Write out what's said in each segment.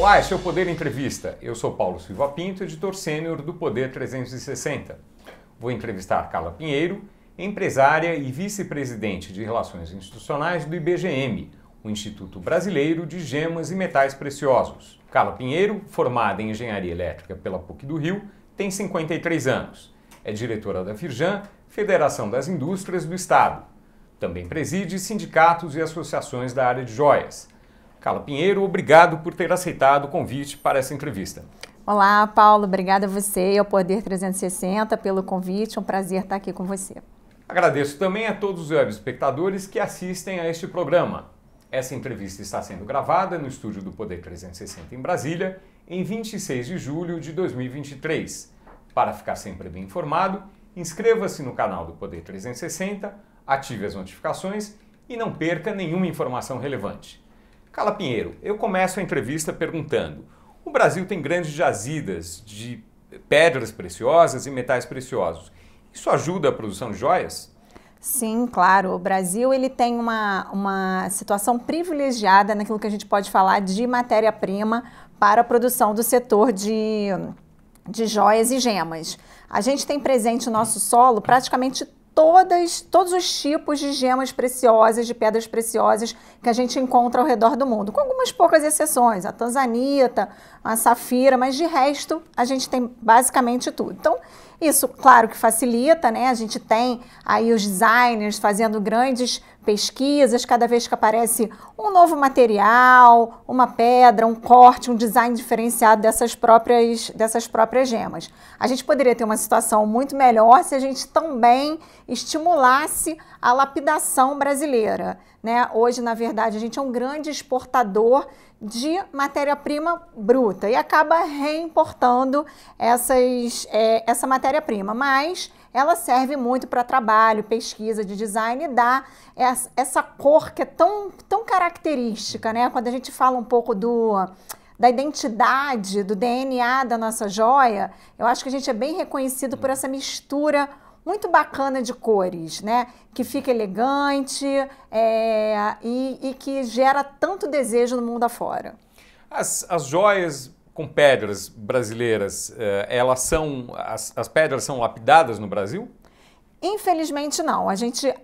Olá, esse é o Poder Entrevista. Eu sou Paulo Silva Pinto, editor sênior do Poder 360. Vou entrevistar Carla Pinheiro, empresária e vice-presidente de Relações Institucionais do IBGM, o Instituto Brasileiro de Gemas e Metais Preciosos. Carla Pinheiro, formada em Engenharia Elétrica pela PUC do Rio, tem 53 anos. É diretora da Firjan, Federação das Indústrias do Estado. Também preside sindicatos e associações da área de joias. Carla Pinheiro, obrigado por ter aceitado o convite para essa entrevista. Olá, Paulo, obrigada a você e ao Poder 360 pelo convite, é um prazer estar aqui com você. Agradeço também a todos os web espectadores que assistem a este programa. Essa entrevista está sendo gravada no estúdio do Poder 360 em Brasília, em 26 de julho de 2023. Para ficar sempre bem informado, inscreva-se no canal do Poder 360, ative as notificações e não perca nenhuma informação relevante. Carla Pinheiro, eu começo a entrevista perguntando: o Brasil tem grandes jazidas de pedras preciosas e metais preciosos. Isso ajuda a produção de joias? Sim, claro. O Brasil ele tem uma situação privilegiada naquilo que a gente pode falar de matéria-prima para a produção do setor de joias e gemas. A gente tem presente no nosso solo praticamente todos os tipos de gemas preciosas, de pedras preciosas que a gente encontra ao redor do mundo, com algumas poucas exceções, a tanzanita, a safira, mas de resto a gente tem basicamente tudo. Então, isso, claro que facilita, né? A gente tem aí os designers fazendo grandes pesquisas, cada vez que aparece um novo material, uma pedra, um corte, um design diferenciado dessas próprias gemas. A gente poderia ter uma situação muito melhor se a gente também estimulasse a lapidação brasileira, né? Hoje, na verdade, a gente é um grande exportador de matéria-prima bruta e acaba reimportando essa matéria-prima, mas ela serve muito para trabalho, pesquisa de design e dá essa cor que é tão característica, né? Quando a gente fala um pouco da identidade, do DNA da nossa joia, eu acho que a gente é bem reconhecido por essa mistura muito bacana de cores, né? Que fica elegante e que gera tanto desejo no mundo afora. As joias com pedras brasileiras, as pedras são lapidadas no Brasil? Infelizmente não,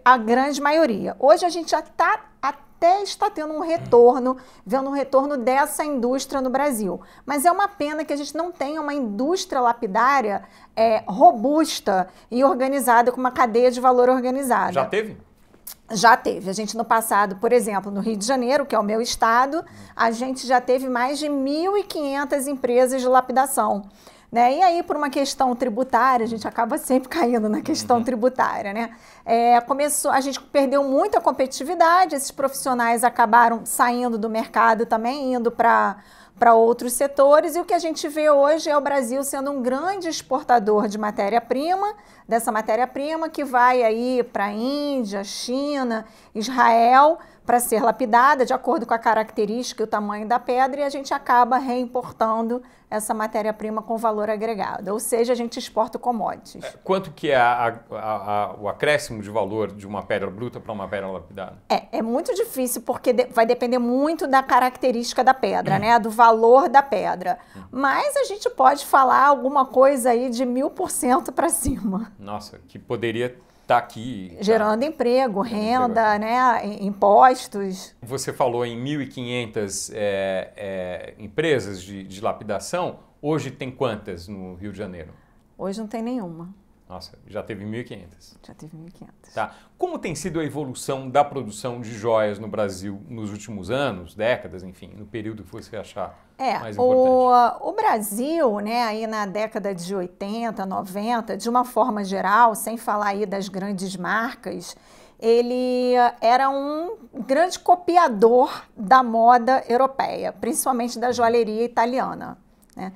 a grande maioria. Hoje a gente até está tendo vendo um retorno dessa indústria no Brasil. Mas é uma pena que a gente não tenha uma indústria lapidária robusta e organizada, com uma cadeia de valor organizada. Já teve? Já teve. A gente no passado, por exemplo, no Rio de Janeiro, que é o meu estado, a gente já teve mais de 1.500 empresas de lapidação. Né? E aí, por uma questão tributária, a gente acaba sempre caindo na questão tributária, né? A gente perdeu muita competitividade, esses profissionais acabaram saindo do mercado também, indo para outros setores, e o que a gente vê hoje é o Brasil sendo um grande exportador de matéria-prima, dessa matéria-prima que vai aí para a Índia, China, Israel, para ser lapidada de acordo com a característica e o tamanho da pedra, e a gente acaba reimportando essa matéria-prima com valor agregado, ou seja, a gente exporta commodities. Quanto que é o acréscimo de valor de uma pedra bruta para uma pedra lapidada? É muito difícil, porque vai depender muito da característica da pedra, né? Do valor da pedra. Mas a gente pode falar alguma coisa aí de 1000% para cima. Nossa, que poderia estar aqui gerando emprego, renda, né, impostos. Você falou em 1.500 empresas de lapidação. Hoje tem quantas no Rio de Janeiro? Hoje não tem nenhuma. Nossa, já teve 1.500. Já teve 1.500. Tá. Como tem sido a evolução da produção de joias no Brasil nos últimos anos, décadas, enfim, no período que você achar mais importante? O Brasil, né, aí na década de 80, 90, de uma forma geral, sem falar aí das grandes marcas, ele era um grande copiador da moda europeia, principalmente da joalheria italiana, né?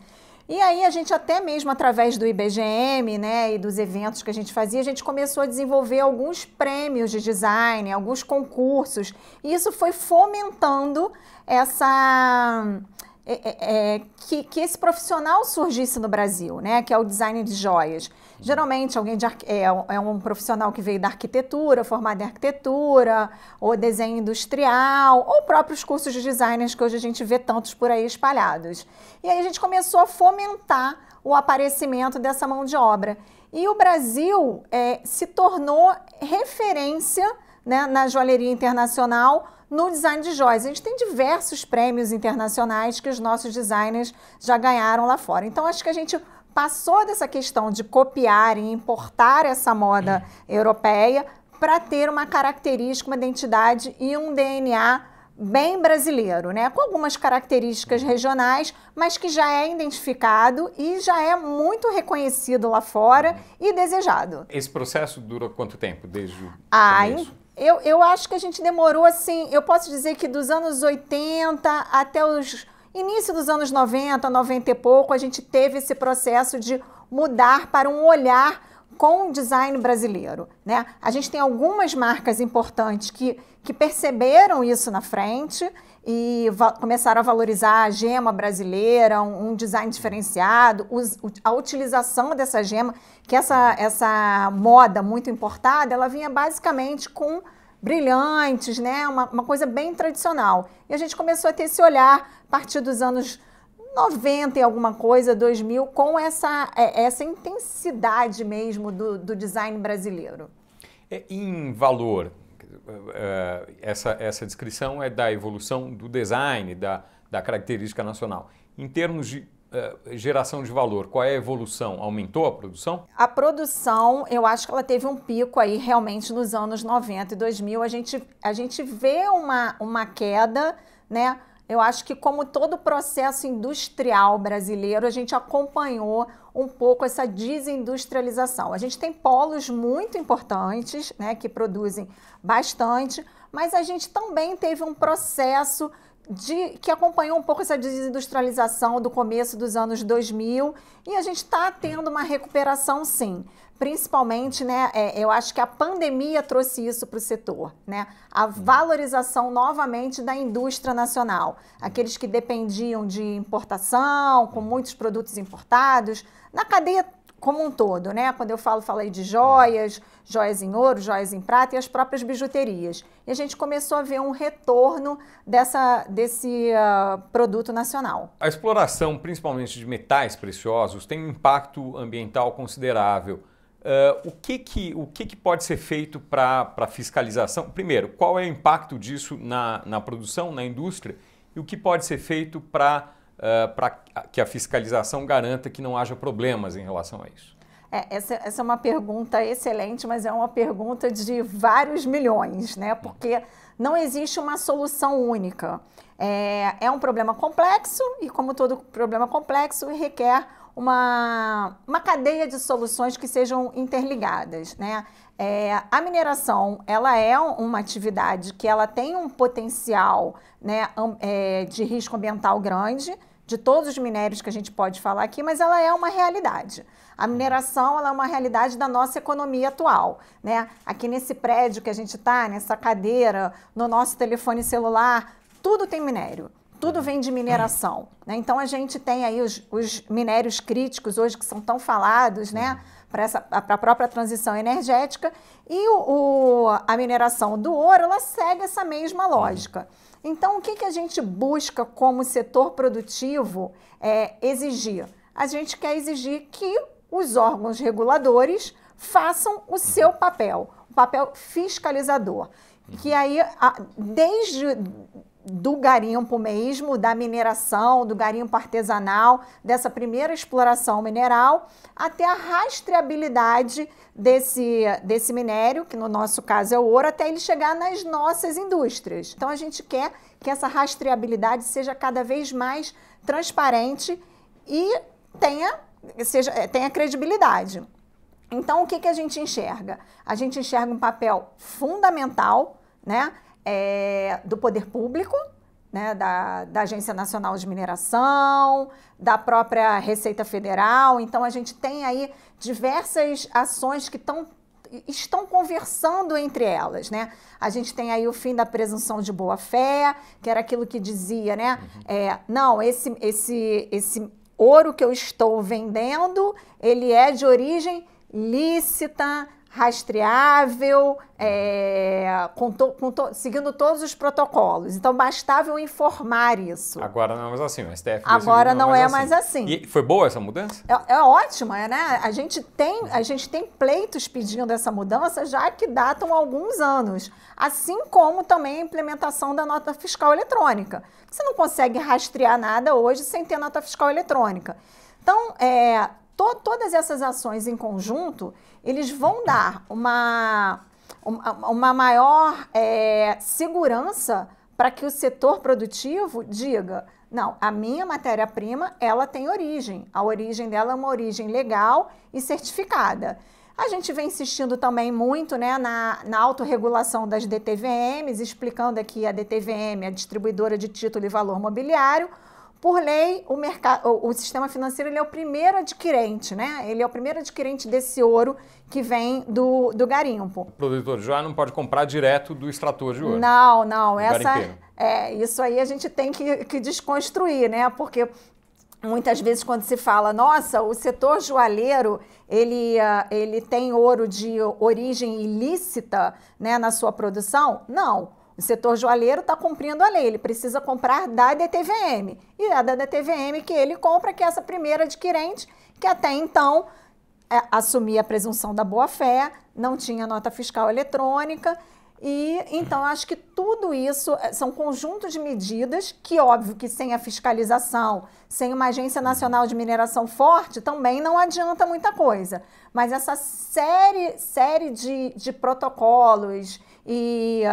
E aí a gente até mesmo através do IBGM, né, e dos eventos que a gente fazia, a gente começou a desenvolver alguns prêmios de design, alguns concursos, e isso foi fomentando que esse profissional surgisse no Brasil, né, que é o design de joias. Geralmente alguém é um profissional que veio da arquitetura, formado em arquitetura, ou desenho industrial, ou próprios cursos de designers que hoje a gente vê tantos por aí espalhados. E aí a gente começou a fomentar o aparecimento dessa mão de obra. E o Brasil se tornou referência, né, na joalheria internacional, no design de joias. A gente tem diversos prêmios internacionais que os nossos designers já ganharam lá fora. Então, acho que a gente passou dessa questão de copiar e importar essa moda europeia para ter uma característica, uma identidade e um DNA bem brasileiro, né? Com algumas características regionais, mas que já é identificado e já é muito reconhecido lá fora e desejado. Esse processo dura quanto tempo, desde o começo? Eu acho que a gente demorou, assim, eu posso dizer que dos anos 80 até os início dos anos 90, 90 e pouco, a gente teve esse processo de mudar para um olhar com o design brasileiro, né? A gente tem algumas marcas importantes que perceberam isso na frente e começaram a valorizar a gema brasileira, um design diferenciado, a utilização dessa gema, que essa moda muito importada, ela vinha basicamente com brilhantes, né? Uma coisa bem tradicional. E a gente começou a ter esse olhar a partir dos anos 90 e alguma coisa, 2000, com essa intensidade mesmo do design brasileiro. Em valor, essa descrição é da evolução do design, da característica nacional. Em termos de geração de valor, qual é a evolução? Aumentou a produção? A produção, eu acho que ela teve um pico aí realmente nos anos 90 e 2000. A gente vê uma queda, né? Eu acho que como todo o processo industrial brasileiro, a gente acompanhou um pouco essa desindustrialização. A gente tem polos muito importantes, né, que produzem bastante, mas a gente também teve um processo que acompanhou um pouco essa desindustrialização do começo dos anos 2000 e a gente está tendo uma recuperação, sim. Principalmente, né, eu acho que a pandemia trouxe isso para o setor, né? A valorização novamente da indústria nacional. Aqueles que dependiam de importação, com muitos produtos importados, na cadeia como um todo, né? Quando eu falei de joias em ouro, joias em prata e as próprias bijuterias. E a gente começou a ver um retorno desse produto nacional. A exploração, principalmente de metais preciosos, tem um impacto ambiental considerável. O que pode ser feito para fiscalização? Primeiro, qual é o impacto disso na produção, na indústria? E o que pode ser feito para que a fiscalização garanta que não haja problemas em relação a isso? Essa é uma pergunta excelente, mas é uma pergunta de vários milhões, né? Porque não existe uma solução única. É um problema complexo e, como todo problema complexo, requer uma cadeia de soluções que sejam interligadas, né? A mineração, ela é uma atividade que ela tem um potencial, né, de risco ambiental grande, de todos os minérios que a gente pode falar aqui, mas ela é uma realidade. A mineração, ela é uma realidade da nossa economia atual, né? Aqui nesse prédio que a gente está, nessa cadeira, no nosso telefone celular, tudo tem minério. Tudo vem de mineração, né? Então a gente tem aí os minérios críticos hoje que são tão falados, né, para a própria transição energética, e a mineração do ouro, ela segue essa mesma lógica. Então o que a gente busca como setor produtivo exigir? A gente quer exigir que os órgãos reguladores façam o seu papel, o papel fiscalizador, que aí desde do garimpo mesmo, da mineração, do garimpo artesanal, dessa primeira exploração mineral, até a rastreabilidade desse minério, que no nosso caso é o ouro, até ele chegar nas nossas indústrias. Então a gente quer que essa rastreabilidade seja cada vez mais transparente e tenha credibilidade. Então o que a gente enxerga? A gente enxerga um papel fundamental, né, do poder público, né, da Agência Nacional de Mineração, da própria Receita Federal. Então a gente tem aí diversas ações que estão estão conversando entre elas, né? A gente tem aí o fim da presunção de boa-fé, que era aquilo que dizia, né? Não, esse ouro que eu estou vendendo, ele é de origem lícita, rastreável, seguindo todos os protocolos. Então, bastava eu informar isso. Agora não é mais assim, o STF agora não é mais assim. E foi boa essa mudança? É ótima, né? A gente tem pleitos pedindo essa mudança já que datam alguns anos. Assim como também a implementação da nota fiscal eletrônica. Você não consegue rastrear nada hoje sem ter nota fiscal eletrônica. Então, todas essas ações em conjunto, eles vão dar uma maior segurança para que o setor produtivo diga, não, a minha matéria-prima, ela tem origem. A origem dela é uma origem legal e certificada. A gente vem insistindo também muito, né, na autorregulação das DTVMs, explicando aqui a DTVM, a Distribuidora de Título e Valor Mobiliário. Por lei, o sistema financeiro ele é o primeiro adquirente, né? Ele é o primeiro adquirente desse ouro que vem do garimpo. O produtor de joia não pode comprar direto do extrator de ouro. Não. Isso aí a gente tem que desconstruir, né? Porque muitas vezes quando se fala, nossa, o setor joalheiro, ele tem ouro de origem ilícita, né, na sua produção? Não. O setor joalheiro está cumprindo a lei, ele precisa comprar da DTVM. E é da DTVM que ele compra, que é essa primeira adquirente, que até então assumia a presunção da boa-fé, não tinha nota fiscal eletrônica. E então acho que tudo isso são conjuntos de medidas que, óbvio, que sem a fiscalização, sem uma Agência Nacional de Mineração forte, também não adianta muita coisa. Mas essa série de protocolos e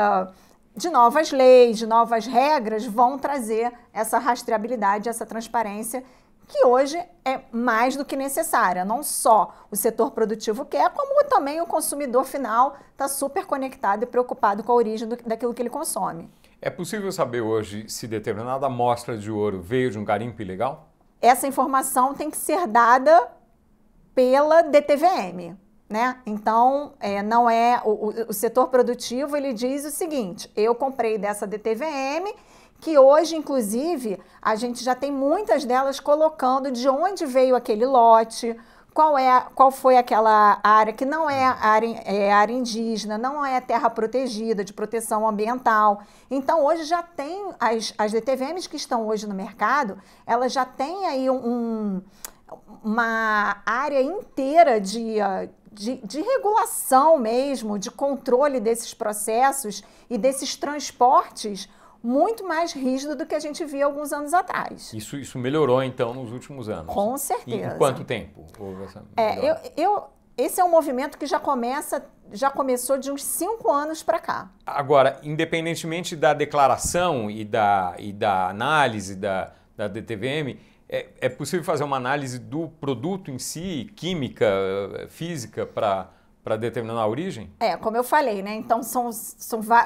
de novas leis, de novas regras, vão trazer essa rastreabilidade, essa transparência, que hoje é mais do que necessária. Não só o setor produtivo quer, como também o consumidor final está super conectado e preocupado com a origem daquilo que ele consome. É possível saber hoje se determinada amostra de ouro veio de um garimpo ilegal? Essa informação tem que ser dada pela DTVM. Né? Então, não é o setor produtivo, ele diz o seguinte, eu comprei dessa DTVM, que hoje, inclusive, a gente já tem muitas delas colocando de onde veio aquele lote, qual foi aquela área que não é área indígena, não é terra protegida, de proteção ambiental. Então, hoje já tem, as DTVMs que estão hoje no mercado, elas já têm aí uma área inteira de regulação mesmo, de controle desses processos e desses transportes muito mais rígido do que a gente via alguns anos atrás. Isso melhorou, então, nos últimos anos? Com certeza. Em quanto tempo houve essa esse é um movimento que já começou de uns 5 anos para cá. Agora, independentemente da declaração e da análise da DTVM, é possível fazer uma análise do produto em si, química, física, para determinar a origem? Como eu falei, né? Então,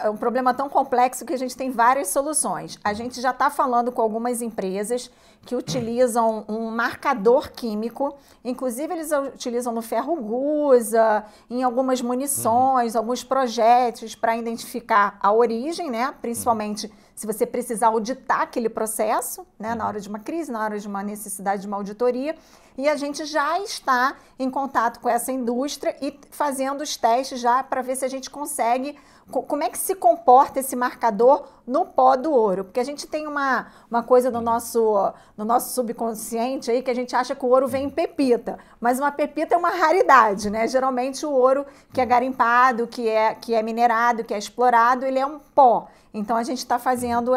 é um problema tão complexo que a gente tem várias soluções. A gente já está falando com algumas empresas que utilizam um marcador químico, inclusive eles utilizam no ferro gusa, em algumas munições, alguns projéteis para identificar a origem, né? Principalmente se você precisar auditar aquele processo, né? Na hora de uma crise, na hora de uma necessidade de uma auditoria. E a gente já está em contato com essa indústria e fazendo os testes já para ver se a gente consegue, como é que se comporta esse marcador no pó do ouro. Porque a gente tem uma coisa no nosso subconsciente aí que a gente acha que o ouro vem em pepita, mas uma pepita é uma raridade, né? Geralmente o ouro que é garimpado, que é minerado, que é explorado, ele é um pó. Então a gente está fazendo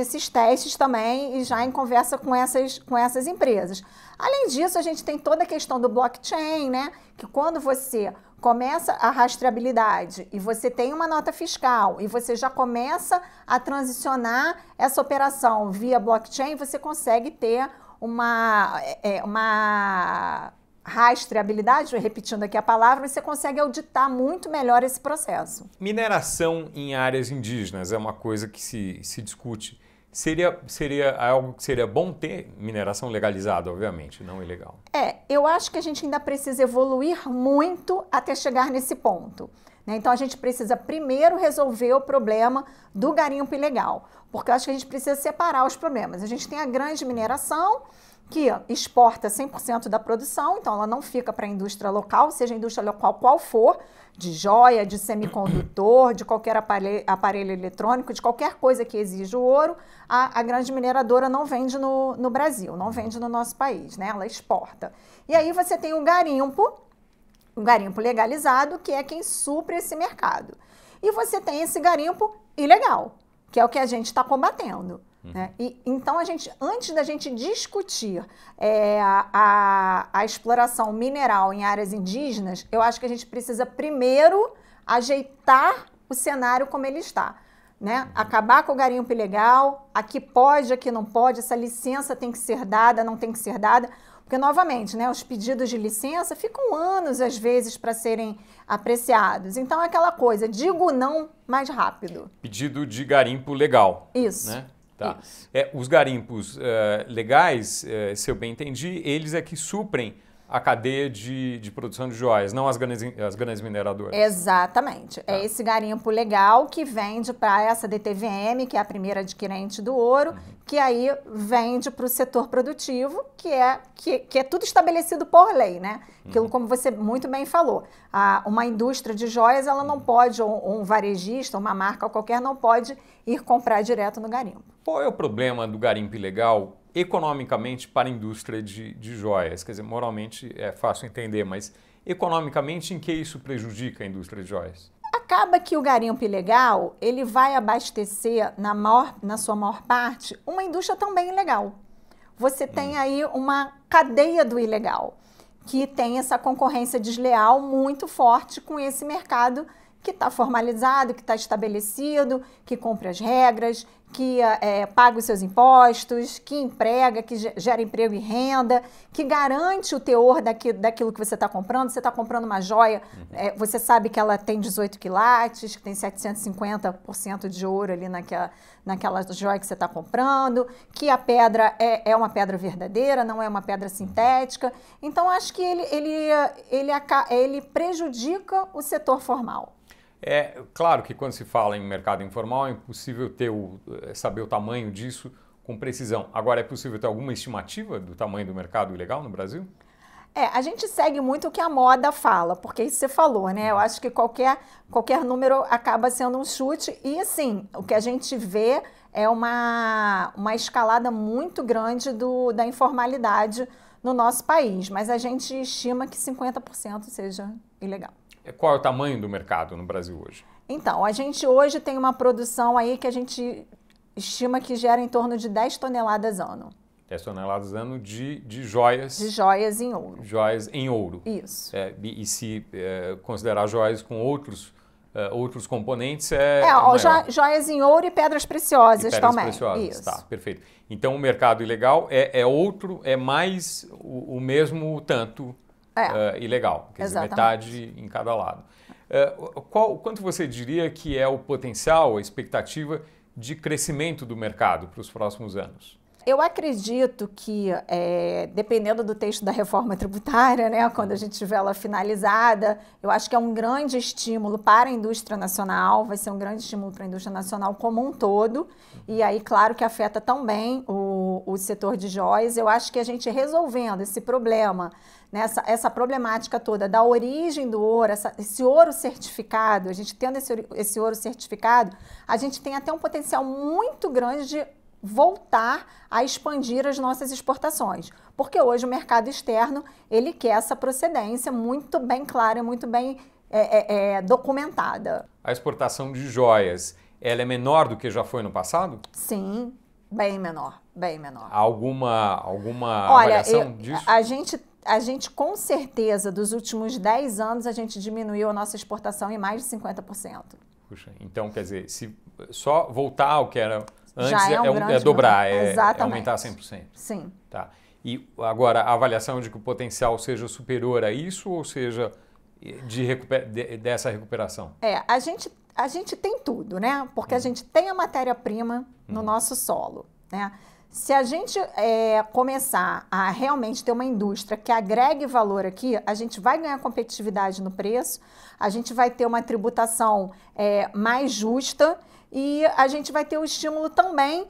esses testes também e já em conversa com essas empresas. Além disso, a gente tem toda a questão do blockchain, né? Que quando você começa a rastreabilidade e você tem uma nota fiscal e você já começa a transicionar essa operação via blockchain, você consegue ter uma rastreabilidade, repetindo aqui a palavra, você consegue auditar muito melhor esse processo. Mineração em áreas indígenas é uma coisa que se discute. Seria algo que seria bom ter mineração legalizada, obviamente, não ilegal. Eu acho que a gente ainda precisa evoluir muito até chegar nesse ponto, né? Então a gente precisa primeiro resolver o problema do garimpo ilegal, porque eu acho que a gente precisa separar os problemas. A gente tem a grande mineração, que exporta 100% da produção, então ela não fica para a indústria local, seja a indústria local qual for, de joia, de semicondutor, de qualquer aparelho eletrônico, de qualquer coisa que exija o ouro, a grande mineradora não vende no Brasil, não vende no nosso país, né? Ela exporta. E aí você tem o garimpo legalizado, que é quem supre esse mercado. E você tem esse garimpo ilegal, que é o que a gente está combatendo. Né? Então, antes da gente discutir a exploração mineral em áreas indígenas, eu acho que a gente precisa primeiro ajeitar o cenário como ele está. Né? Acabar com o garimpo ilegal, aqui pode, aqui não pode, essa licença tem que ser dada, não tem que ser dada. Porque, novamente, né, os pedidos de licença ficam anos, às vezes, para serem apreciados. Então, é aquela coisa, digo não mais rápido. Pedido de garimpo legal. Isso. Né? Tá. Os garimpos legais, se eu bem entendi, eles é que suprem a cadeia de produção de joias, não as grandes mineradoras. Exatamente. Tá. É esse garimpo legal que vende para essa DTVM, que é a primeira adquirente do ouro, que aí vende para o setor produtivo, que é tudo estabelecido por lei, né? Aquilo como você muito bem falou. Uma indústria de joias, ela não pode, ou um varejista, uma marca qualquer, não pode ir comprar direto no garimpo. Qual é o problema do garimpo ilegal economicamente para a indústria de joias? Quer dizer, moralmente é fácil entender, mas economicamente em que isso prejudica a indústria de joias? Acaba que o garimpo ilegal, ele vai abastecer, na sua maior parte, uma indústria também ilegal. Você tem aí uma cadeia do ilegal, que tem essa concorrência desleal muito forte com esse mercado que está formalizado, que está estabelecido, que cumpre as regras, que paga os seus impostos, que emprega, que gera emprego e renda, que garante o teor daquilo que você está comprando. Você está comprando uma joia, você sabe que ela tem 18 quilates, que tem 750% de ouro ali naquela joia que você está comprando, que a pedra é uma pedra verdadeira, não é uma pedra sintética. Então, acho que ele prejudica o setor formal. É claro que quando se fala em mercado informal é impossível saber o tamanho disso com precisão. Agora, é possível ter alguma estimativa do tamanho do mercado ilegal no Brasil? A gente segue muito o que a moda fala, porque isso você falou, né? Eu acho que qualquer número acaba sendo um chute e, assim, o que a gente vê é uma escalada muito grande da informalidade no nosso país, mas a gente estima que 50% seja ilegal. Qual é o tamanho do mercado no Brasil hoje? Então, a gente hoje tem uma produção aí que a gente estima que gera em torno de 10 toneladas ano. 10 toneladas ano de joias. De joias em ouro. Joias em ouro. Isso. E se considerar joias com outros componentes, joias em ouro e pedras preciosas também. Pedras preciosas, isso. Tá, perfeito. Então, o mercado ilegal é mais o mesmo tanto ilegal, quer dizer, metade em cada lado. Quanto você diria que é o potencial, a expectativa de crescimento do mercado para os próximos anos? Eu acredito que, dependendo do texto da reforma tributária, né, quando a gente tiver ela finalizada, eu acho que é um grande estímulo para a indústria nacional, vai ser um grande estímulo para a indústria nacional como um todo, e aí, claro que afeta também o setor de joias. Eu acho que a gente resolvendo esse problema, né, essa problemática toda da origem do ouro, esse ouro certificado, a gente tendo esse ouro certificado, a gente tem até um potencial muito grande de voltar a expandir as nossas exportações, porque hoje o mercado externo ele quer essa procedência muito bem clara, muito bem documentada. A exportação de joias, ela é menor do que já foi no passado? Sim, bem menor, bem menor. Alguma avaliação disso? A gente, com certeza, dos últimos 10 anos, a gente diminuiu a nossa exportação em mais de 50%. Puxa, então, quer dizer, se só voltar ao que era antes, já dobrar, aumentar 100%. Sim. Tá. E agora, a avaliação de que o potencial seja superior a isso, ou seja, dessa recuperação? A gente tem tudo, né? Porque a gente tem a matéria-prima no nosso solo. né? Se a gente começar a realmente ter uma indústria que agregue valor aqui, a gente vai ganhar competitividade no preço, a gente vai ter uma tributação mais justa e a gente vai ter o estímulo também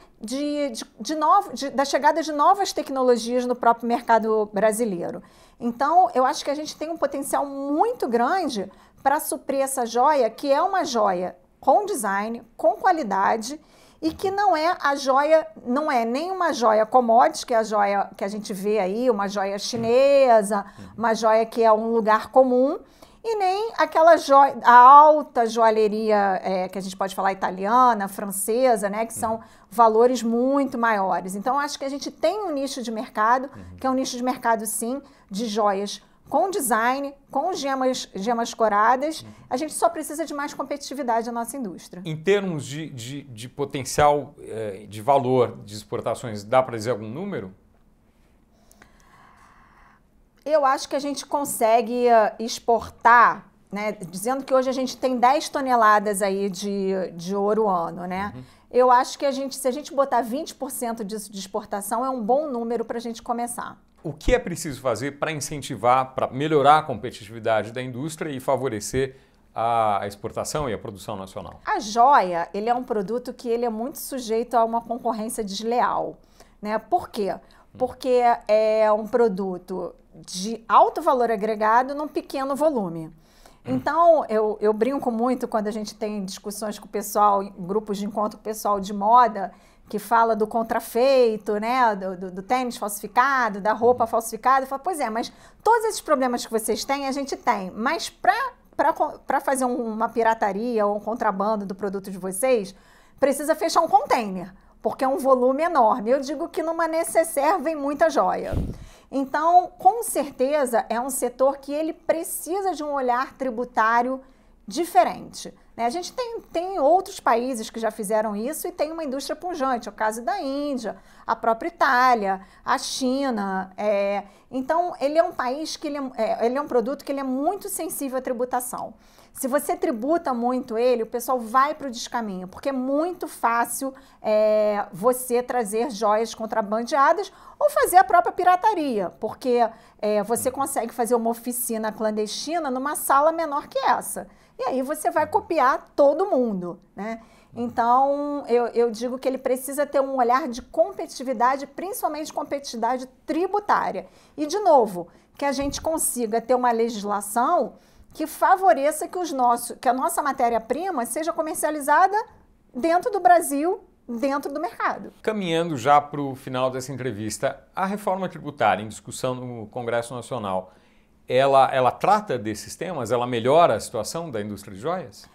da chegada de novas tecnologias no próprio mercado brasileiro. Então, eu acho que a gente tem um potencial muito grande para suprir essa joia, que é uma joia com design, com qualidade, e que não é a joia, não é nem uma joia commodity, que é a joia que a gente vê aí, uma joia chinesa, uma joia que é um lugar comum, e nem aquela joia, a alta joalheria que a gente pode falar italiana, francesa, né, que são valores muito maiores. Então, acho que a gente tem um nicho de mercado, que é um nicho de mercado, sim, de joias com design, com gemas coradas. A gente só precisa de mais competitividade na nossa indústria. Em termos de potencial de valor de exportações, dá para dizer algum número? Eu acho que a gente consegue exportar, né, dizendo que hoje a gente tem 10 toneladas aí de ouro ano, né? Eu acho que se a gente botar 20% disso de exportação, é um bom número para a gente começar. O que é preciso fazer para incentivar, para melhorar a competitividade da indústria e favorecer a exportação e a produção nacional? A joia, ele é um produto que ele é muito sujeito a uma concorrência desleal, né? Por quê? Porque é um produto de alto valor agregado num pequeno volume. Então, eu brinco muito quando a gente tem discussões com o pessoal, grupos de encontro com o pessoal de moda, que fala do contrafeito, né, do tênis falsificado, da roupa falsificada. Eu falo, pois é, mas todos esses problemas que vocês têm, a gente tem. Mas para fazer uma pirataria ou um contrabando do produto de vocês, precisa fechar um container, porque é um volume enorme. Eu digo que numa necessaire vem muita joia. Então, com certeza, é um setor que ele precisa de um olhar tributário diferente, né? A gente tem outros países que já fizeram isso e tem uma indústria pujante, é o caso da Índia, a própria Itália, a China. Então, ele é um país que ele é um produto que ele é muito sensível à tributação. Se você tributa muito ele, o pessoal vai para o descaminho, porque é muito fácil você trazer joias contrabandeadas ou fazer a própria pirataria, porque você consegue fazer uma oficina clandestina numa sala menor que essa. E aí você vai copiar todo mundo, né? Então, eu digo que ele precisa ter um olhar de competitividade, principalmente competitividade tributária. E, de novo, que a gente consiga ter uma legislação que favoreça que a nossa matéria-prima seja comercializada dentro do Brasil, dentro do mercado. Caminhando já para o final dessa entrevista, a reforma tributária em discussão no Congresso Nacional, ela trata desses temas? Ela melhora a situação da indústria de joias?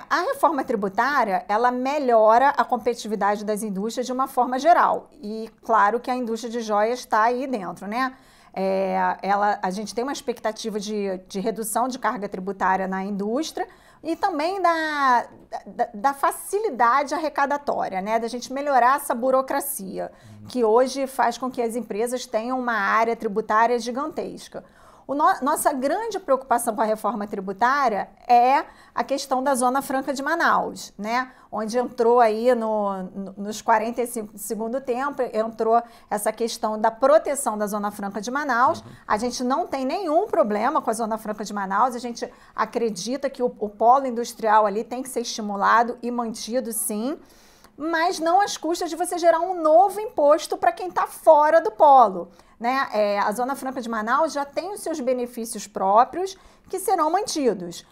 A reforma tributária, ela melhora a competitividade das indústrias de uma forma geral. E claro que a indústria de joias está aí dentro, né? A gente tem uma expectativa de redução de carga tributária na indústria e também da facilidade arrecadatória, né? Da gente melhorar essa burocracia, que hoje faz com que as empresas tenham uma área tributária gigantesca. Nossa grande preocupação com a reforma tributária é a questão da Zona Franca de Manaus, né? Onde entrou aí nos 45 do segundo tempo, entrou essa questão da proteção da Zona Franca de Manaus. A gente não tem nenhum problema com a Zona Franca de Manaus, a gente acredita que o polo industrial ali tem que ser estimulado e mantido, sim, mas não às custas de você gerar um novo imposto para quem está fora do polo, né? A Zona Franca de Manaus já tem os seus benefícios próprios que serão mantidos.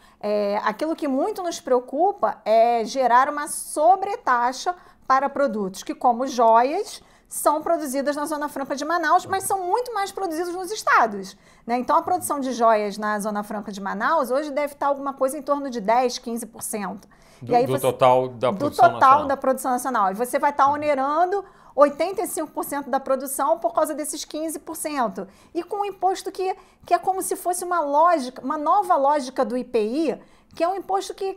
Aquilo que muito nos preocupa é gerar uma sobretaxa para produtos que, como joias, são produzidas na Zona Franca de Manaus, mas são muito mais produzidos nos estados, né? Então, a produção de joias na Zona Franca de Manaus hoje deve estar alguma coisa em torno de 10%, 15%. Do total da produção nacional. Do total da produção nacional. E você vai estar onerando 85% da produção por causa desses 15%. E com um imposto que é como se fosse uma nova lógica do IPI, que é um imposto que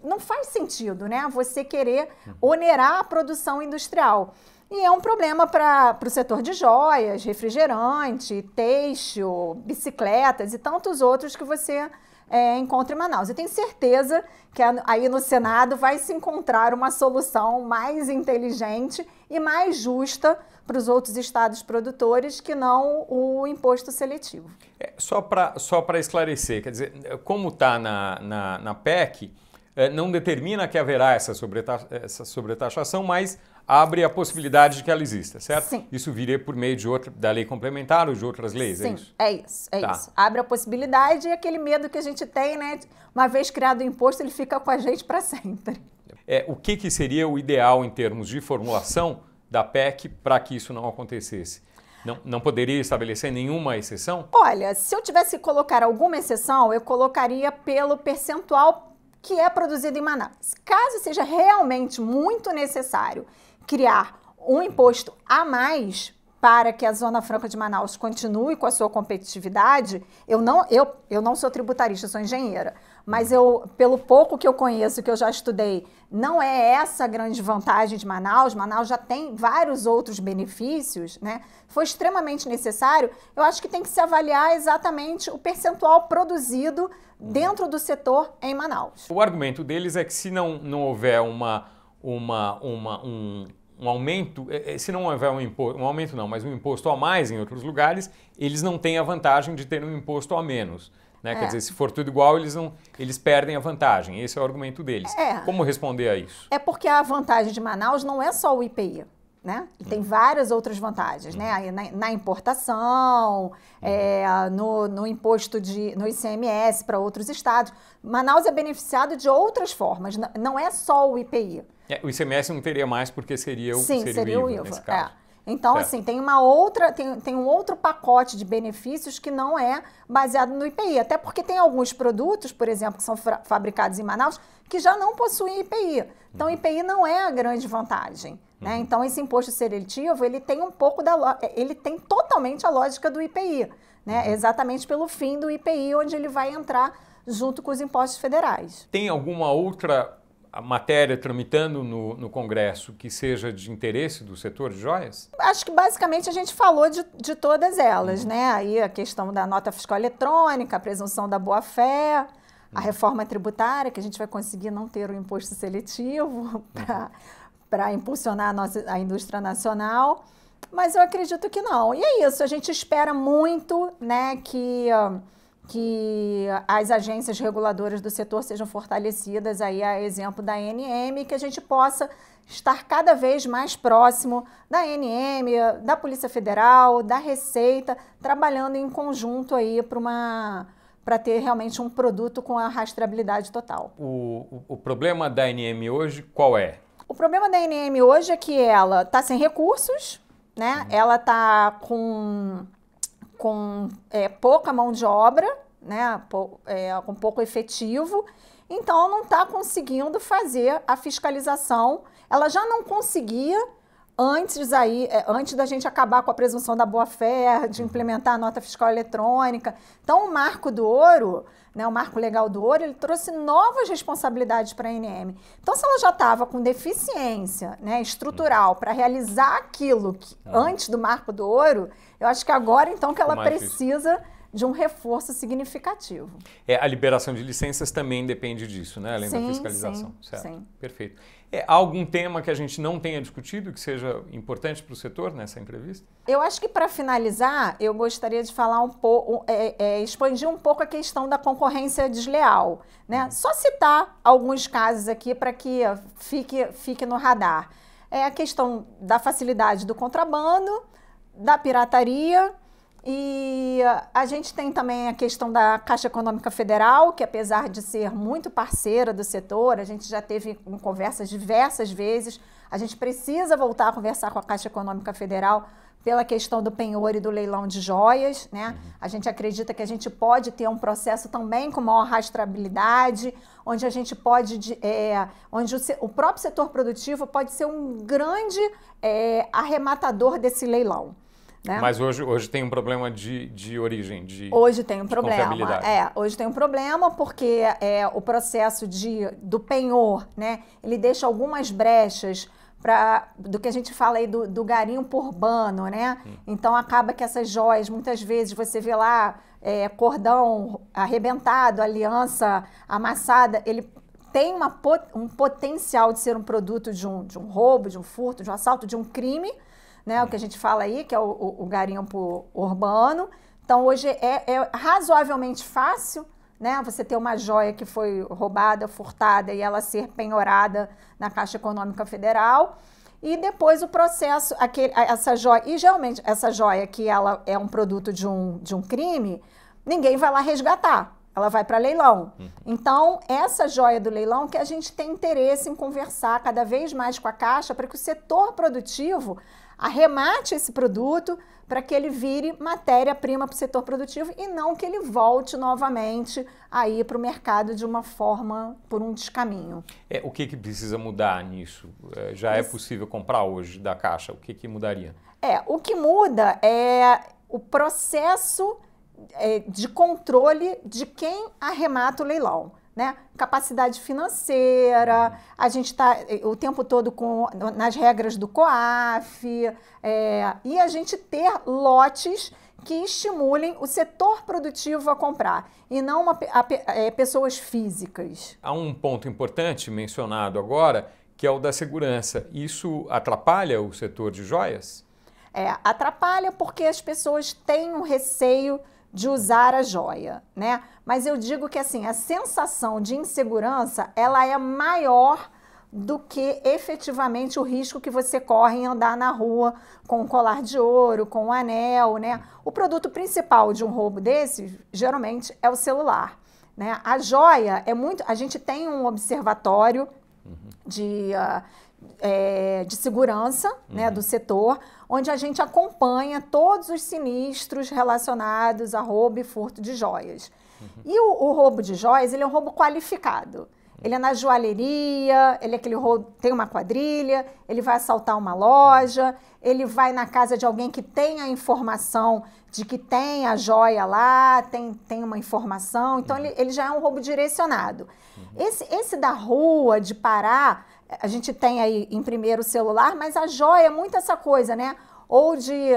não faz sentido, né? Você querer onerar a produção industrial. E é um problema para o setor de joias, refrigerante, têxtil, bicicletas e tantos outros que você encontre em Manaus. Eu tenho certeza que aí no Senado vai se encontrar uma solução mais inteligente e mais justa para os outros estados produtores que não o imposto seletivo. Só para esclarecer, quer dizer, como está na PEC, não determina que haverá essa sobretaxação, mas abre a possibilidade de que ela exista, certo? Sim. Isso viria por meio da lei complementar ou de outras leis, Sim, é isso? É isso. Abre a possibilidade e aquele medo que a gente tem, né? Uma vez criado o imposto, ele fica com a gente para sempre. O que seria o ideal em termos de formulação da PEC para que isso não acontecesse? Não poderia estabelecer nenhuma exceção? Olha, se eu tivesse que colocar alguma exceção, eu colocaria pelo percentual que é produzido em Manaus. Caso seja realmente muito necessário criar um imposto a mais para que a Zona Franca de Manaus continue com a sua competitividade, eu não sou tributarista, sou engenheira, mas pelo pouco que eu conheço, que eu já estudei, não é essa a grande vantagem de Manaus. Manaus já tem vários outros benefícios, né? Foi extremamente necessário. Eu acho que tem que se avaliar exatamente o percentual produzido dentro do setor em Manaus. O argumento deles é que se não houver um aumento, se não houver um aumento não, mas um imposto a mais em outros lugares, eles não têm a vantagem de ter um imposto a menos. Né? Quer dizer, se for tudo igual, eles perdem a vantagem. Esse é o argumento deles. Como responder a isso? É porque a vantagem de Manaus não é só o IPI. Né? Tem várias outras vantagens, né? Na importação, no imposto no ICMS para outros estados. Manaus é beneficiado de outras formas, não é só o IPI. O ICMS não teria mais porque seria o IVA nesse caso. Então, certo. Assim, tem um outro pacote de benefícios que não é baseado no IPI. Até porque tem alguns produtos, por exemplo, que são fabricados em Manaus, que já não possuem IPI. Então, o IPI não é a grande vantagem. Né? Então, esse imposto seletivo, ele tem ele tem totalmente a lógica do IPI. Né? Exatamente pelo fim do IPI, onde ele vai entrar junto com os impostos federais. Tem alguma outra matéria tramitando no Congresso que seja de interesse do setor de joias? Acho que basicamente a gente falou de todas elas, né? Aí a questão da nota fiscal eletrônica, a presunção da boa-fé, a reforma tributária, que a gente vai conseguir não ter o imposto seletivo para impulsionar a indústria nacional, mas eu acredito que não. E é isso, a gente espera muito, né, que as agências reguladoras do setor sejam fortalecidas, aí a exemplo da ANM, que a gente possa estar cada vez mais próximo da ANM, da Polícia Federal, da Receita, trabalhando em conjunto aí para ter realmente um produto com a rastreabilidade total. O problema da ANM hoje qual é? O problema da ANM hoje é que ela está sem recursos, né? Ela está com pouca mão de obra, né? Com pouco efetivo, então ela não está conseguindo fazer a fiscalização. Ela já não conseguia antes da gente acabar com a presunção da boa-fé, de implementar a nota fiscal eletrônica. Então, o Marco do Ouro, né, o Marco Legal do Ouro, ele trouxe novas responsabilidades para a ANM. Então, se ela já estava com deficiência, né, estrutural para realizar aquilo antes do Marco do Ouro, eu acho que agora, então, que ela precisa de um reforço significativo. A liberação de licenças também depende disso, né? Além da fiscalização. Certo. Sim. Perfeito. Há algum tema que a gente não tenha discutido que seja importante para o setor nessa entrevista? Eu acho que, para finalizar, eu gostaria de falar um pouco, expandir um pouco a questão da concorrência desleal, né? Só citar alguns casos aqui para que fique no radar. É a questão da facilidade do contrabando, da pirataria. E a gente tem também a questão da Caixa Econômica Federal, que apesar de ser muito parceira do setor, a gente já teve conversas diversas vezes, a gente precisa voltar a conversar com a Caixa Econômica Federal pela questão do penhor e do leilão de joias, né? A gente acredita que a gente pode ter um processo também com maior rastreabilidade, onde a gente pode, onde o próprio setor produtivo pode ser um grande arrematador desse leilão. Né? Mas hoje tem um problema de origem, hoje tem um problema. Hoje tem um problema porque o processo do penhor, né, ele deixa algumas brechas do que a gente fala aí do garimpo urbano, né? Então acaba que essas joias, muitas vezes você vê lá cordão arrebentado, aliança amassada, ele tem um potencial de ser um produto de um roubo, de um furto, de um assalto, de um crime, né? O que a gente fala aí, que é o garimpo urbano. Então hoje é razoavelmente fácil, né, você ter uma joia que foi roubada, furtada e ela ser penhorada na Caixa Econômica Federal e depois o processo, essa joia, e geralmente essa joia que ela é um produto de um crime, ninguém vai lá resgatar, ela vai para leilão. Então, essa joia do leilão que a gente tem interesse em conversar cada vez mais com a Caixa para que o setor produtivo arremate esse produto para que ele vire matéria-prima para o setor produtivo e não que ele volte novamente aí para o mercado de uma forma, por um descaminho. O que precisa mudar nisso? Já é possível comprar hoje da Caixa? O que mudaria? O que muda é o processo de controle de quem arremata o leilão. Né? Capacidade financeira, a gente está o tempo todo nas regras do COAF, e a gente ter lotes que estimulem o setor produtivo a comprar, e não pessoas físicas. Há um ponto importante mencionado agora, que é o da segurança. Isso atrapalha o setor de joias? Atrapalha porque as pessoas têm um receio de usar a joia, né? Mas eu digo que assim, a sensação de insegurança, ela é maior do que efetivamente o risco que você corre em andar na rua com um colar de ouro, com um anel, né? O produto principal de um roubo desse, geralmente, é o celular, né? A joia a gente tem um observatório de segurança, né, do setor, onde a gente acompanha todos os sinistros relacionados a roubo e furto de joias. E o roubo de joias, ele é um roubo qualificado. Ele é na joalheria, ele é aquele roubo, tem uma quadrilha, ele vai assaltar uma loja, ele vai na casa de alguém que tem a informação de que tem a joia lá, tem uma informação, então ele já é um roubo direcionado. Esse da rua, de parar, a gente tem aí em primeiro o celular, mas a joia é muito essa coisa, né? Ou de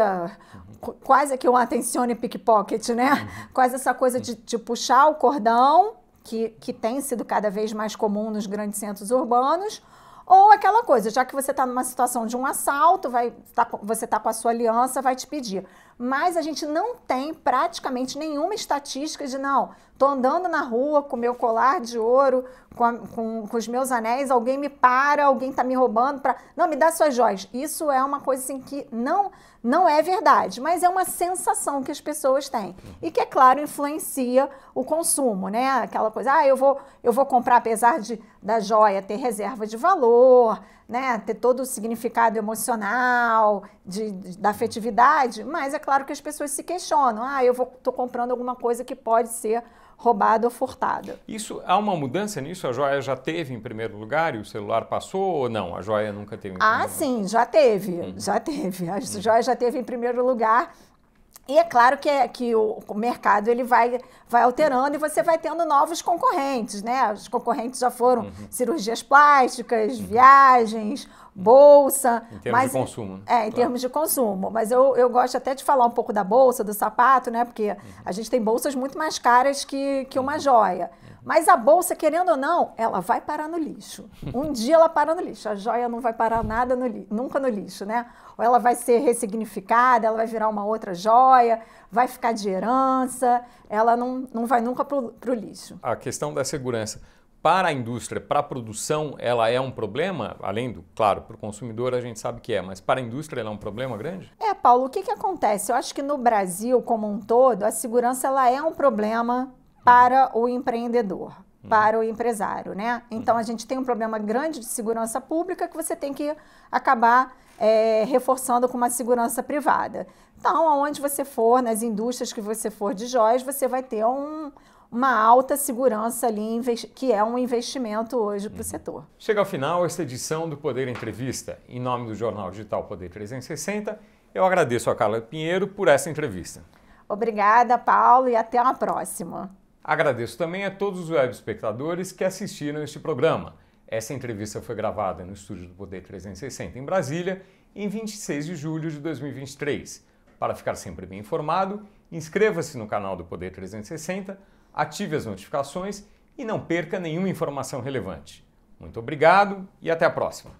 quase que um atencione pickpocket, né? Quase essa coisa de puxar o cordão, que tem sido cada vez mais comum nos grandes centros urbanos, ou aquela coisa, já que você está numa situação de um assalto, você está com a sua aliança, vai te pedir. Mas a gente não tem praticamente nenhuma estatística de, não, estou andando na rua com meu colar de ouro, com os meus anéis, alguém me para, alguém está me roubando, não, me dá suas joias. Isso é uma coisa assim que não é verdade, mas é uma sensação que as pessoas têm. E que, é claro, influencia o consumo, né? Aquela coisa, eu vou comprar, apesar da joia ter reserva de valor, né? Ter todo o significado emocional, da afetividade, mas é claro que as pessoas se questionam, estou comprando alguma coisa que pode ser roubada ou furtada. Há uma mudança nisso? A joia já teve em primeiro lugar e o celular passou ou não? A joia nunca teve em primeiro lugar? Sim, já teve, já teve. A joia já teve em primeiro lugar. E é claro que o mercado ele vai alterando e você vai tendo novos concorrentes, né? Os concorrentes já foram cirurgias plásticas, viagens, bolsa. Em termos de consumo. Né? Em termos de consumo. Mas eu gosto até de falar um pouco da bolsa, do sapato, né? Porque a gente tem bolsas muito mais caras que uma joia. Mas a bolsa, querendo ou não, ela vai parar no lixo. Um dia ela para no lixo. A joia não vai parar nada nunca no lixo, né? Ou ela vai ser ressignificada, ela vai virar uma outra joia, vai ficar de herança, ela não vai nunca para o lixo. A questão da segurança para a indústria, para a produção, ela é um problema? Além do, claro, para o consumidor a gente sabe que mas para a indústria ela é um problema grande? Paulo, o que acontece? Eu acho que no Brasil, como um todo, a segurança ela é um problema para o empreendedor, para o empresário, né? Então, a gente tem um problema grande de segurança pública que você tem que acabar reforçando com uma segurança privada. Então, aonde você for, nas indústrias que você for de joias, você vai ter uma alta segurança ali, que é um investimento hoje para o setor. Chega ao final esta edição do Poder Entrevista. Em nome do Jornal Digital Poder 360, eu agradeço a Carla Pinheiro por essa entrevista. Obrigada, Paulo, e até uma próxima. Agradeço também a todos os web espectadores que assistiram este programa. Essa entrevista foi gravada no estúdio do Poder 360 em Brasília, em 26 de julho de 2023. Para ficar sempre bem informado, inscreva-se no canal do Poder 360, ative as notificações e não perca nenhuma informação relevante. Muito obrigado e até a próxima!